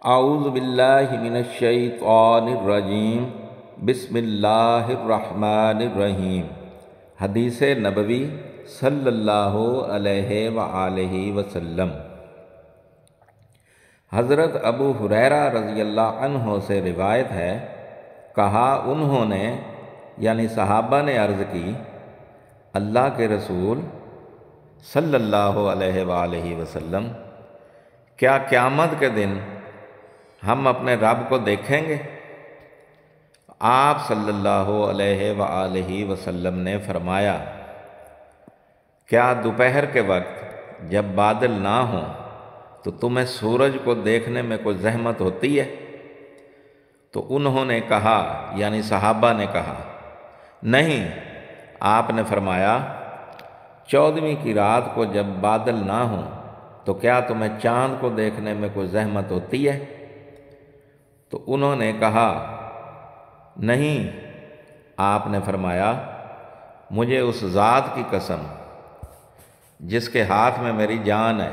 اعوذ باللہ من الشیطان الرجیم بسم اللہ الرحمن الرحیم۔ حدیث نبوی صلی اللہ علیہ وآلہ وسلم۔ حضرت ابو ہریرہ رضی اللہ عنہ سے روایت ہے، کہا انہوں نے یعنی صحابہ نے عرض کی، اللہ کے رسول صلی اللہ علیہ وآلہ وسلم، کیا قیامت کے دن ہم اپنے رب کو دیکھیں گے؟ آپ صلی اللہ علیہ وآلہ وسلم نے فرمایا، کیا دوپہر کے وقت جب بادل نہ ہوں تو تمہیں سورج کو دیکھنے میں کوئی زحمت ہوتی ہے؟ تو انہوں نے کہا یعنی صحابہ نے کہا، نہیں۔ آپ نے فرمایا، 14ویں کی رات کو جب بادل نہ ہوں تو کیا تمہیں چاند کو دیکھنے میں کوئی زحمت ہوتی ہے؟ تو انہوں نے کہا، نہیں۔ آپ نے فرمایا، مجھے اس ذات کی قسم جس کے ہاتھ میں میری جان ہے،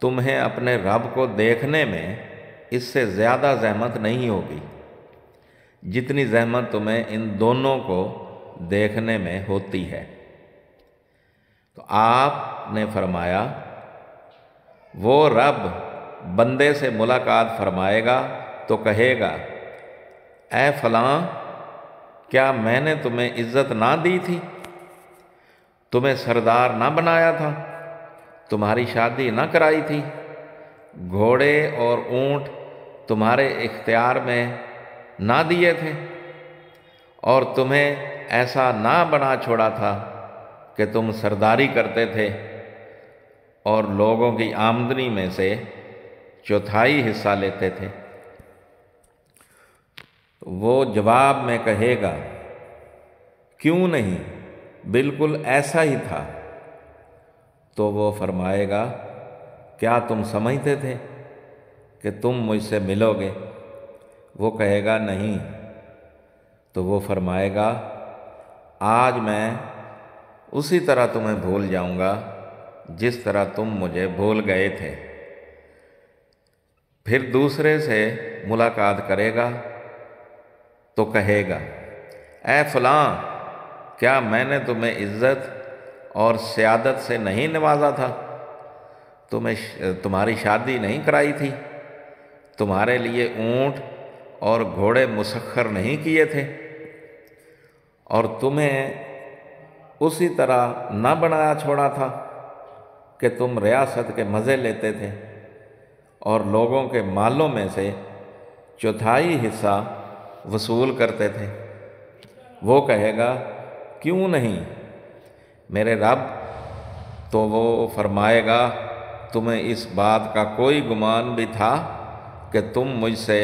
تمہیں اپنے رب کو دیکھنے میں اس سے زیادہ زحمت نہیں ہوگی جتنی زحمت تمہیں ان دونوں کو دیکھنے میں ہوتی ہے۔ تو آپ نے فرمایا، وہ رب بندے سے ملاقات فرمائے گا تو کہے گا، اے فلاں، کیا میں نے تمہیں عزت نہ دی تھی؟ تمہیں سردار نہ بنایا تھا؟ تمہاری شادی نہ کرائی تھی؟ گھوڑے اور اونٹ تمہارے اختیار میں نہ دیے تھے؟ اور تمہیں ایسا نہ بنا چھوڑا تھا کہ تم سرداری کرتے تھے اور لوگوں کی آمدنی میں سے 1/4 حصہ لیتے تھے؟ وہ جواب میں کہے گا، کیوں نہیں، بالکل ایسا ہی تھا۔ تو وہ فرمائے گا، کیا تم سمجھتے تھے کہ تم مجھ سے ملو گے؟ وہ کہے گا، نہیں۔ تو وہ فرمائے گا، آج میں اسی طرح تمہیں بھول جاؤں گا جس طرح تم مجھے بھول گئے تھے۔ پھر دوسرے سے ملاقات کرے گا تو کہے گا، اے فلاں، کیا میں نے تمہیں عزت اور سیادت سے نہیں نوازا تھا؟ تمہاری شادی نہیں کرائی تھی؟ تمہارے لیے اونٹ اور گھوڑے مسخر نہیں کیے تھے؟ اور تمہیں اسی طرح نہ بنایا چھوڑا تھا کہ تم ریاست کے مزے لیتے تھے اور لوگوں کے مالوں میں سے 1/4 حصہ وصول کرتے تھے؟ وہ کہے گا، کیوں نہیں، میرے رب۔ تو وہ فرمائے گا، تمہیں اس بات کا کوئی گمان بھی تھا کہ تم مجھ سے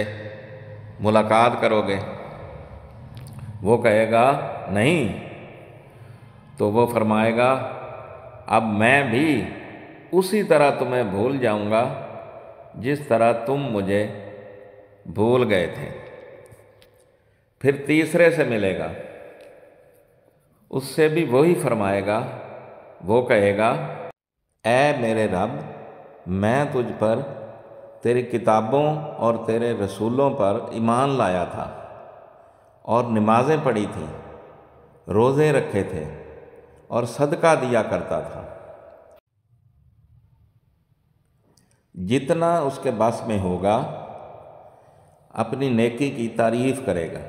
ملاقات کرو گے؟ وہ کہے گا، نہیں۔ تو وہ فرمائے گا، اب میں بھی اسی طرح تمہیں بھول جاؤں گا جس طرح تم مجھے بھول گئے تھے۔ پھر تیسرے سے ملے گا، اس سے بھی وہی فرمائے گا۔ وہ کہے گا، اے میرے رب، میں تجھ پر، تیری کتابوں اور تیرے رسولوں پر ایمان لایا تھا اور نمازیں پڑھی تھیں، روزے رکھے تھے اور صدقہ دیا کرتا تھا۔ جتنا اس کے بس میں ہوگا اپنی نیکی کی تعریف کرے گا۔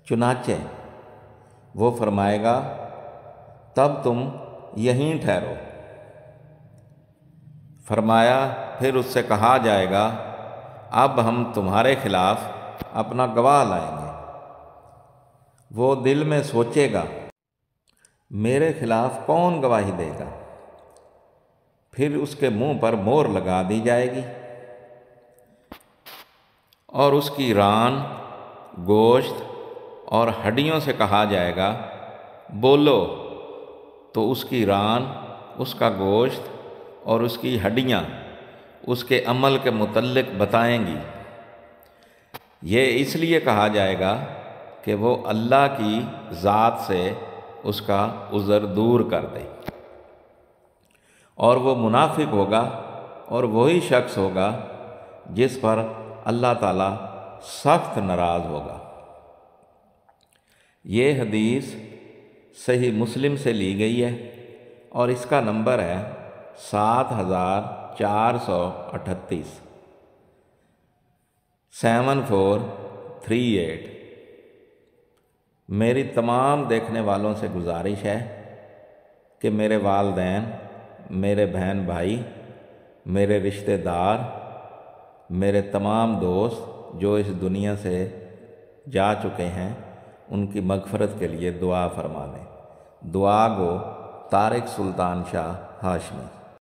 چنانچہ وہ فرمائے گا، تب تم یہیں ٹھہرو۔ فرمایا، پھر اس سے کہا جائے گا، اب ہم تمہارے خلاف اپنا گواہ لائیں گے۔ وہ دل میں سوچے گا، میرے خلاف کون گواہی دے گا؟ پھر اس کے منہ پر مہر لگا دی جائے گی اور اس کی ران، گوشت اور ہڈیوں سے کہا جائے گا، بولو۔ تو اس کی ران، اس کا گوشت اور اس کی ہڈیاں اس کے عمل کے متعلق بتائیں گی۔ یہ اس لیے کہا جائے گا کہ وہ اللہ کی ذات سے اس کا عذر دور کر دے۔ اور وہ منافق ہوگا اور وہی شخص ہوگا جس پر اللہ تعالیٰ سخت ناراض ہوگا۔ یہ حدیث صحیح مسلم سے لی گئی ہے اور اس کا نمبر ہے 7438 7438۔ میری تمام دیکھنے والوں سے گزارش ہے کہ میرے والدین، میرے بہن بھائی، میرے رشتہ دار، میرے تمام دوست جو اس دنیا سے جا چکے ہیں، ان کی مغفرت کے لیے دعا فرما دیں۔ دعا گو طارق سلطان شاہ ہاشمی۔